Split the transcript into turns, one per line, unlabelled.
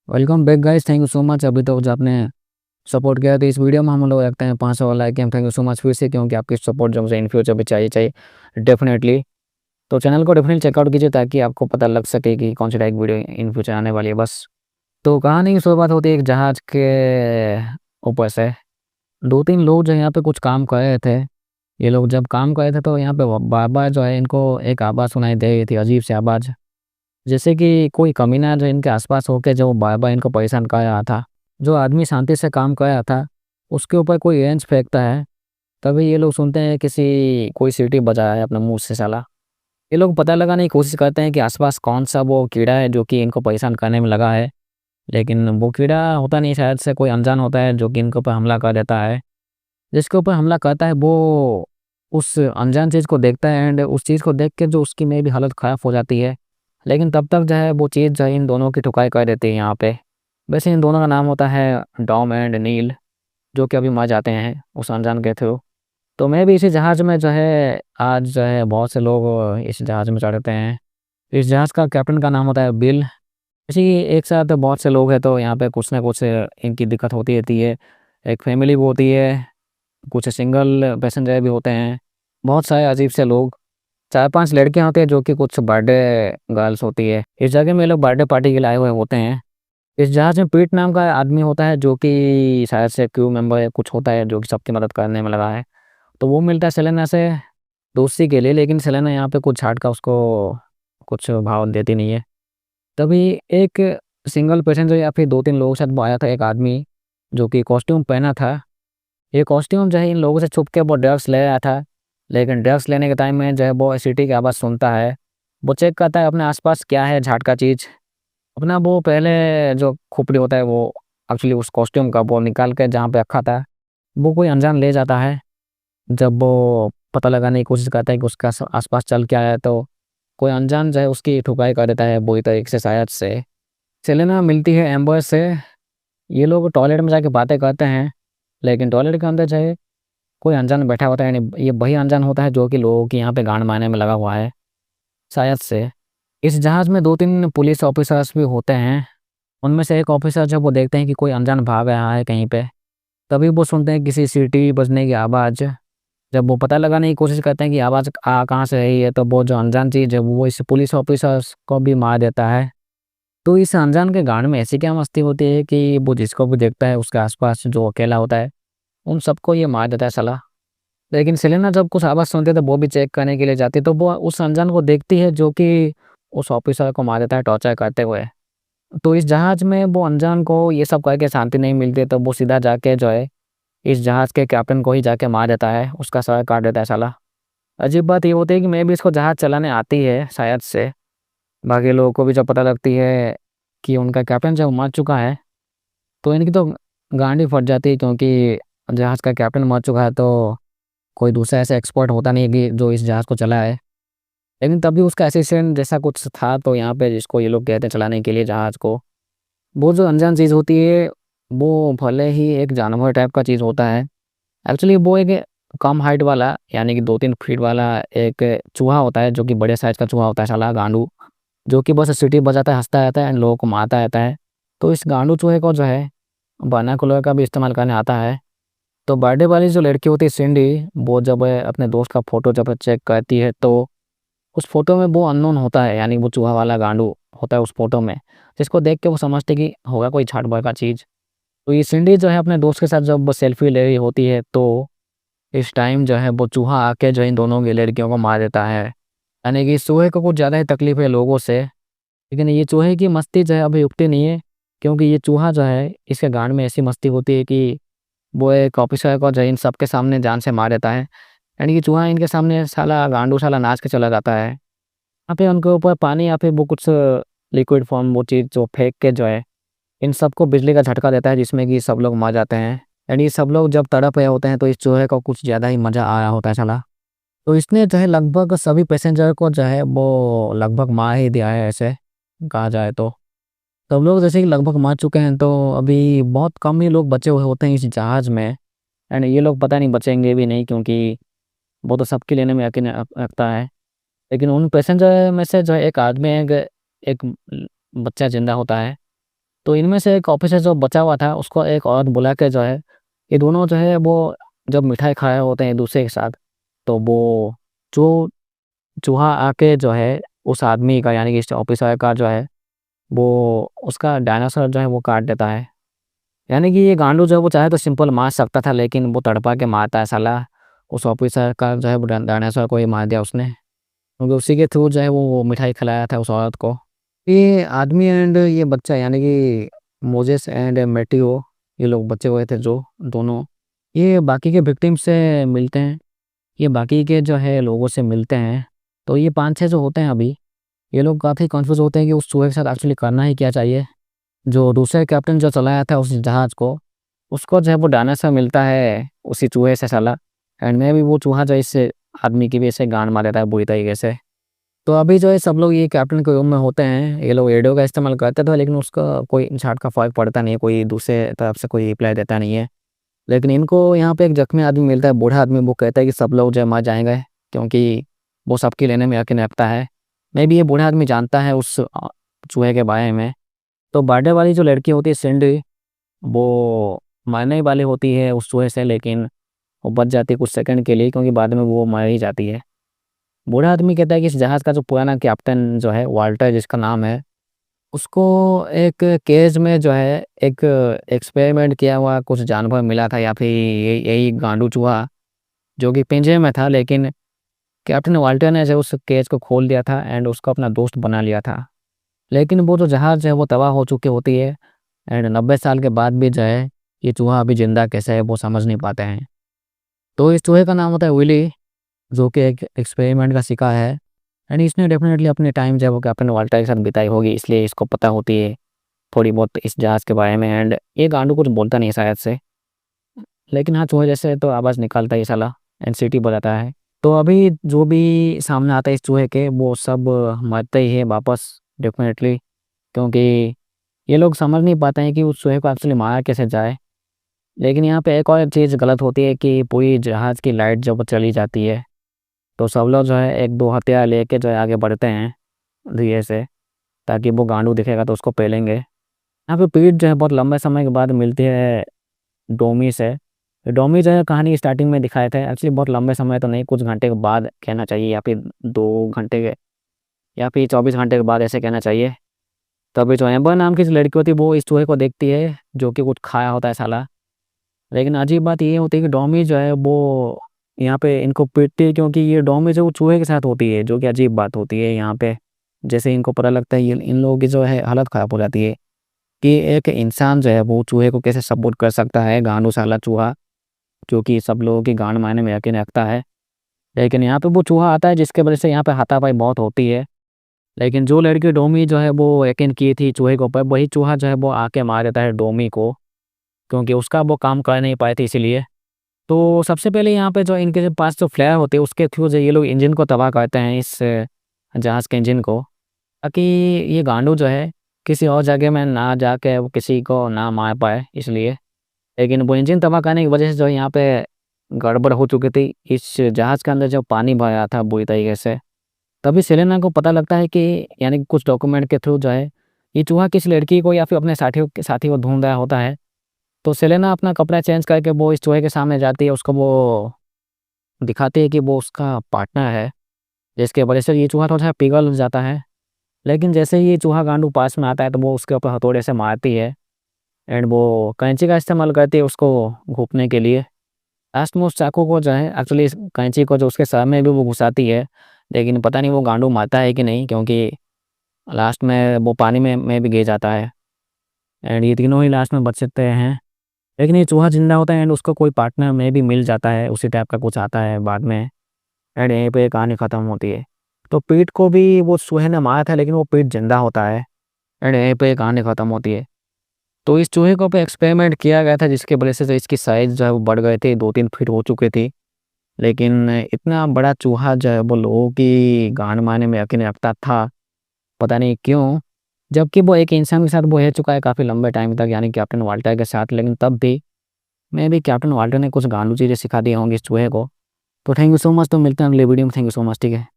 Welcome back guys, thank you so much. अभी तक जो आपने सपोर्ट किया, तो इस वीडियो में हम लोग रखते हैं 500 वाला like. Thank you so much फिर से, क्योंकि आपकी सपोर्ट जो मुझे इन फ्यूचर भी चाहिए डेफिनेटली। तो चैनल को डेफिनेटली चेकआउट कीजिए ताकि आपको पता लग सके कि कौन सी टाइप वीडियो इन फ्यूचर आने वाली है। बस तो कहानी की शुरुआत होती है एक जहाज़ के ऊपर से। दो तीन लोग जो यहाँ पे कुछ काम कर रहे थे। ये लोग जब काम कर रहे थे तो यहाँ पे बार बार जो है इनको एक आवाज़ सुनाई दे रही थी, अजीब सी आवाज़, जैसे कि कोई कमीना जो इनके आसपास होके जो बार बार इनको परेशान कर रहा था। जो आदमी शांति से काम कर रहा था उसके ऊपर कोई रेंच फेंकता है। तभी ये लोग सुनते हैं किसी कोई सीटी बजा है अपने मुंह से साला। ये लोग पता लगाने की कोशिश करते हैं कि आसपास कौन सा वो कीड़ा है जो कि इनको परेशान करने में लगा है। लेकिन वो कीड़ा होता नहीं, शायद से कोई अनजान होता है जो कि इनके ऊपर हमला कर देता है। जिसके ऊपर हमला करता है वो उस अनजान चीज़ को देखता है, एंड उस चीज़ को देख के जो उसकी में भी हालत ख़राब हो जाती है। लेकिन तब तक जो है वो चीज़ जो है इन दोनों की ठुकाई कर देती है यहाँ पे। वैसे इन दोनों का नाम होता है डॉम एंड नील, जो कि अभी मर जाते हैं उस अनजान के थ्रू। तो मैं भी इसी जहाज़ में जो है आज जो है बहुत से लोग इस जहाज़ में चढ़ते हैं। इस जहाज़ का कैप्टन का नाम होता है बिल। इसी एक साथ बहुत से लोग हैं तो यहाँ पे कुछ ना कुछ इनकी दिक्कत होती रहती है। एक फैमिली भी होती है, कुछ सिंगल पैसेंजर भी होते हैं, बहुत सारे अजीब से लोग। 4-5 लड़कियां होती हैं जो कि कुछ बर्थडे गर्ल्स होती है। इस जगह में ये लोग बर्थडे पार्टी के लिए आए हुए होते हैं। इस जहाज़ में पीट नाम का आदमी होता है जो कि शायद से क्रू मेंबर या कुछ होता है जो कि सबकी मदद करने में लगा है। तो वो मिलता है सेलेना से दोस्ती के लिए, लेकिन सेलेना यहाँ पे कुछ छाट का उसको कुछ भाव देती नहीं है। तभी एक सिंगल पैसेंजर या फिर 2-3 लोगों के साथ वो आया था, एक आदमी जो कि कॉस्ट्यूम पहना था। ये कॉस्ट्यूम जो है इन लोगों से छुप के वो ड्रग्स ले रहा था। लेकिन ड्रग्स लेने के टाइम में जो है वो सीटी की आवाज़ सुनता है। वो चेक करता है अपने आसपास क्या है झटका चीज़। अपना वो पहले जो खोपड़ी होता है वो एक्चुअली उस कॉस्ट्यूम का वो निकाल के जहाँ पे रखा था वो कोई अनजान ले जाता है। जब वो पता लगाने की कोशिश करता है कि उसका आसपास चल क्या है, तो कोई अनजान जो है उसकी ठुकाई कर देता है बुरी तरीके से शायद से। सेलेना मिलती है एम्बर से। ये लोग टॉयलेट में जाके बातें करते हैं, लेकिन टॉयलेट के अंदर जो है कोई अनजान बैठा होता है। यानी ये वही अनजान होता है जो कि लोगों की यहाँ पे गांड मारने में लगा हुआ है शायद से। इस जहाज़ में 2-3 पुलिस ऑफिसर्स भी होते हैं। उनमें से एक ऑफिसर जब वो देखते हैं कि कोई अनजान भाग रहा है कहीं पे, तभी वो सुनते हैं किसी सीटी बजने की आवाज़। जब वो पता लगाने की कोशिश करते हैं कि आवाज़ आ कहाँ से रही है, तो वो जो अनजान चीज़ है वो इस पुलिस ऑफिसर्स को भी मार देता है। तो इस अनजान के गांड में ऐसी क्या मस्ती होती है कि वो जिसको भी देखता है उसके आसपास जो अकेला होता है उन सबको ये मार देता है साला। लेकिन सेलेना जब कुछ आवाज़ सुनती है तो वो भी चेक करने के लिए जाती है, तो वो उस अनजान को देखती है जो कि उस ऑफिसर को मार देता है टॉर्चर करते हुए। तो इस जहाज़ में वो अनजान को ये सब करके शांति नहीं मिलती, तो वो सीधा जाके जो है इस जहाज़ के कैप्टन को ही जाके मार देता है, उसका सर काट देता है साला। अजीब बात ये होती है कि मैं भी इसको जहाज़ चलाने आती है शायद से। बाकी लोगों को भी जब पता लगती है कि उनका कैप्टन जब मर चुका है तो इनकी तो गांड ही फट जाती है, क्योंकि जहाज़ का कैप्टन मर चुका है तो कोई दूसरा ऐसा एक्सपर्ट होता नहीं है कि जो इस जहाज़ को चलाए। लेकिन तभी उसका असिस्टेंट जैसा कुछ था तो यहाँ पे जिसको ये लोग कहते हैं चलाने के लिए जहाज़ को। वो जो अनजान चीज़ होती है वो भले ही एक जानवर टाइप का चीज़ होता है। एक्चुअली वो एक कम हाइट वाला यानी कि 2-3 फीट वाला एक चूहा होता है जो कि बड़े साइज़ का चूहा होता है साला गांडू, जो कि बस सीटी बजाता है, हँसता रहता है एंड लोगों को मारता रहता है। तो इस गांडू चूहे को जो है बाइनोकुलर का भी इस्तेमाल करने आता है। तो बर्थडे वाली जो लड़की होती है सिंडी, वो जब अपने दोस्त का फ़ोटो जब चेक करती है तो उस फ़ोटो में वो अननोन होता है, यानी वो चूहा वाला गांडू होता है उस फ़ोटो में, जिसको देख के वो समझते कि होगा कोई छाट भर का चीज़। तो ये सिंडी जो है अपने दोस्त के साथ जब वो सेल्फी ले रही होती है तो इस टाइम जो है वो चूहा आके जो इन दोनों की लड़कियों को मार देता है। यानी कि इस चूहे को कुछ ज़्यादा ही तकलीफ है लोगों से। लेकिन ये चूहे की मस्ती जो है अभी रुकती नहीं है, क्योंकि ये चूहा जो है इसके गांड में ऐसी मस्ती होती है कि वो एक ऑफिसर को जो है इन सबके सामने जान से मार देता है। यानी कि चूहा इनके सामने साला गांडू साला नाच के चला जाता है। यहाँ पे उनके ऊपर पानी या फिर वो कुछ लिक्विड फॉर्म वो चीज़ जो फेंक के जो है इन सबको बिजली का झटका देता है, जिसमें कि सब लोग मर जाते हैं। यानी सब लोग जब तड़प रहे होते हैं तो इस चूहे को कुछ ज़्यादा ही मज़ा आ रहा होता है साला। तो इसने जो है लगभग सभी पैसेंजर को जो है वो लगभग मार ही दिया है, ऐसे कहा जाए तो। सब लोग जैसे कि लगभग मार चुके हैं, तो अभी बहुत कम ही लोग बचे हुए होते हैं इस जहाज़ में। एंड ये लोग पता नहीं बचेंगे भी नहीं, क्योंकि वो तो सबके लेने में यकीन रखता है। लेकिन उन पैसेंजर में से जो है एक आदमी एक बच्चा जिंदा होता है। तो इनमें से एक ऑफिसर जो बचा हुआ था उसको एक औरत बुला के जो है, ये दोनों जो है वो जब मिठाई खा रहे होते हैं एक दूसरे के साथ, तो वो जो चूहा आके जो है उस आदमी का यानी कि इस ऑफिसर का जो है वो उसका डायनासोर जो है वो काट देता है। यानी कि ये गांडू जो है वो चाहे तो सिंपल मार सकता था, लेकिन वो तड़पा के मारता है साला। उस ऑफिसर का जो है वो डायनासोर को ही मार दिया उसने, क्योंकि उसी के थ्रू जो है वो मिठाई खिलाया था उस औरत को। ये आदमी एंड ये बच्चा यानी कि मोजेस एंड मेटियो, ये लोग बचे हुए थे जो दोनों, ये बाकी के विक्टिम से मिलते हैं, ये बाकी के जो है लोगों से मिलते हैं। तो ये 5-6 जो होते हैं अभी, ये लोग काफ़ी कन्फ्यूज़ होते हैं कि उस चूहे के साथ एक्चुअली करना ही क्या चाहिए। जो दूसरे कैप्टन जो चलाया था उस जहाज़ को, उसको जो है वो डायनासोर मिलता है उसी चूहे से साला, एंड में भी वो चूहा जो है इस आदमी की भी ऐसे गांड मार देता है बुरी तरीके से। तो अभी जो है सब लोग ये कैप्टन के रूम में होते हैं, ये लोग रेडियो का इस्तेमाल करते थे, लेकिन उसका कोई झाट का फ़र्क पड़ता नहीं है, कोई दूसरे तरफ से कोई रिप्लाई देता नहीं है। लेकिन इनको यहाँ पे एक जख्मी आदमी मिलता है, बूढ़ा आदमी, वो कहता है कि सब लोग जो है मर जाएंगे, क्योंकि वो सबकी लेने में यकीन रखता है। मे भी ये बूढ़ा आदमी जानता है उस चूहे के बारे में। तो बर्थडे वाली जो लड़की होती है सिंडी, वो मरने ही वाली होती है उस चूहे से, लेकिन वो बच जाती है कुछ सेकंड के लिए, क्योंकि बाद में वो मर ही जाती है। बूढ़ा आदमी कहता है कि इस जहाज़ का जो पुराना कैप्टन जो है वाल्टर जिसका नाम है, उसको एक केज में जो है एक एक्सपेरिमेंट किया हुआ कुछ जानवर मिला था, या फिर यही गांडू चूहा जो कि पिंजरे में था, लेकिन कैप्टन वाल्टर ने जो उस केज को खोल दिया था एंड उसको अपना दोस्त बना लिया था। लेकिन वो जो जहाज़ है वो तबाह हो चुकी होती है, एंड 90 साल के बाद भी जो है ये चूहा अभी ज़िंदा कैसे है वो समझ नहीं पाते हैं। तो इस चूहे का नाम होता है विली, जो कि एक एक्सपेरिमेंट का शिकार है, एंड इसने डेफिनेटली अपने टाइम जो है वो कैप्टन वाल्टर के साथ बिताई होगी, इसलिए इसको पता होती है थोड़ी बहुत इस जहाज़ के बारे में। एंड ये गांडू कुछ बोलता नहीं शायद से, लेकिन हाँ चूहे जैसे तो आवाज़ निकालता है ये साला, एंड सीटी बजाता है। तो अभी जो भी सामने आता है इस चूहे के, वो सब मरते ही है वापस डेफिनेटली, क्योंकि ये लोग समझ नहीं पाते हैं कि उस चूहे को एक्चुअली मारा कैसे जाए। लेकिन यहाँ पे एक और चीज़ गलत होती है कि पूरी जहाज़ की लाइट जब चली जाती है, तो सब लोग जो है 1-2 हथियार लेके जो है आगे बढ़ते हैं धीरे से, ताकि वो गांडू दिखेगा तो उसको पेलेंगे। यहाँ पे पीठ जो है बहुत लंबे समय के बाद मिलती है डोमी से। डोमी जो है कहानी स्टार्टिंग में दिखाए थे, एक्चुअली बहुत लंबे समय तो नहीं, कुछ घंटे के बाद कहना चाहिए, या फिर 2 घंटे के, या फिर 24 घंटे के बाद ऐसे कहना चाहिए। तभी जो एम्बर नाम की जो लड़की होती है वो इस चूहे को देखती है जो कि कुछ खाया होता है साला। लेकिन अजीब बात ये होती है कि डोमी जो है वो यहाँ पे इनको पीटती है, क्योंकि ये डोमी जो चूहे के साथ होती है, जो कि अजीब बात होती है यहाँ पे। जैसे इनको पता लगता है, ये इन लोगों की जो है हालत ख़राब हो जाती है कि एक इंसान जो है वो चूहे को कैसे सपोर्ट कर सकता है, गांडू साला चूहा, जो कि सब लोगों की गांड मारने में यकीन रखता है। लेकिन यहाँ पे वो चूहा आता है जिसके वजह से यहाँ पे हाथापाई बहुत होती है। लेकिन जो लड़की डोमी जो है वो यकीन की थी चूहे के ऊपर, वही चूहा जो है वो आके मार देता है डोमी को, क्योंकि उसका वो काम कर नहीं पाए थे इसीलिए। तो सबसे पहले यहाँ पे जो इनके जो पास जो फ्लेयर होते हैं उसके थ्रू जो ये लोग इंजन को तबाह करते हैं, इस जहाज़ के इंजन को, ताकि ये गांडू जो है किसी और जगह में ना जाके वो किसी को ना मार पाए इसलिए। लेकिन वो इंजन तबाह करने की वजह से जो यहाँ पे गड़बड़ हो चुकी थी, इस जहाज़ के अंदर जो पानी भरा था बुरी तरीके से। तभी सेलेना को पता लगता है कि यानी कि कुछ डॉक्यूमेंट के थ्रू जो है ये चूहा किस लड़की को या फिर अपने साथी को ढूंढ रहा होता है। तो सेलेना अपना कपड़ा चेंज करके वो इस चूहे के सामने जाती है, उसको वो दिखाती है कि वो उसका पार्टनर है, जिसके वजह से ये चूहा थोड़ा-सा पिघल जाता है। लेकिन जैसे ही ये चूहा गांडू पास में आता है तो वो उसके ऊपर हथौड़े से मारती है, एंड वो कैंची का इस्तेमाल करती है उसको घोंपने के लिए। लास्ट में उस चाकू को जो है एक्चुअली इस कैंची को जो उसके सर में भी वो घुसाती है, लेकिन पता नहीं वो गांडू मारता है कि नहीं, क्योंकि लास्ट में वो पानी में भी गिर जाता है, एंड ये तीनों ही लास्ट में बच सकते हैं। लेकिन ये चूहा ज़िंदा होता है एंड उसको कोई पार्टनर में भी मिल जाता है, उसी टाइप का कुछ आता है बाद में, एंड यहीं पे कहानी ख़त्म होती है। तो पीट को भी वो चूहे ने मारा था, लेकिन वो पीट ज़िंदा होता है, एंड यहीं पे कहानी ख़त्म होती है। तो इस चूहे के ऊपर एक्सपेरिमेंट किया गया था, जिसकी वजह से जो इसकी साइज़ जो है वो बढ़ गए थे, 2-3 फीट हो चुकी थी। लेकिन इतना बड़ा चूहा जो है वो लोगों की गांड मारने में यकीन रखता था, पता नहीं क्यों? जबकि वो एक इंसान के साथ वो रह चुका है काफ़ी लंबे टाइम तक, यानी कैप्टन वाल्टर के साथ, लेकिन तब भी मे बी कैप्टन वाल्टर ने कुछ गांडू चीज़ें सिखा दी होंगी इस चूहे को। तो थैंक यू सो मच, तो मिलते हैं अगले वीडियो में। थैंक यू सो मच, ठीक है।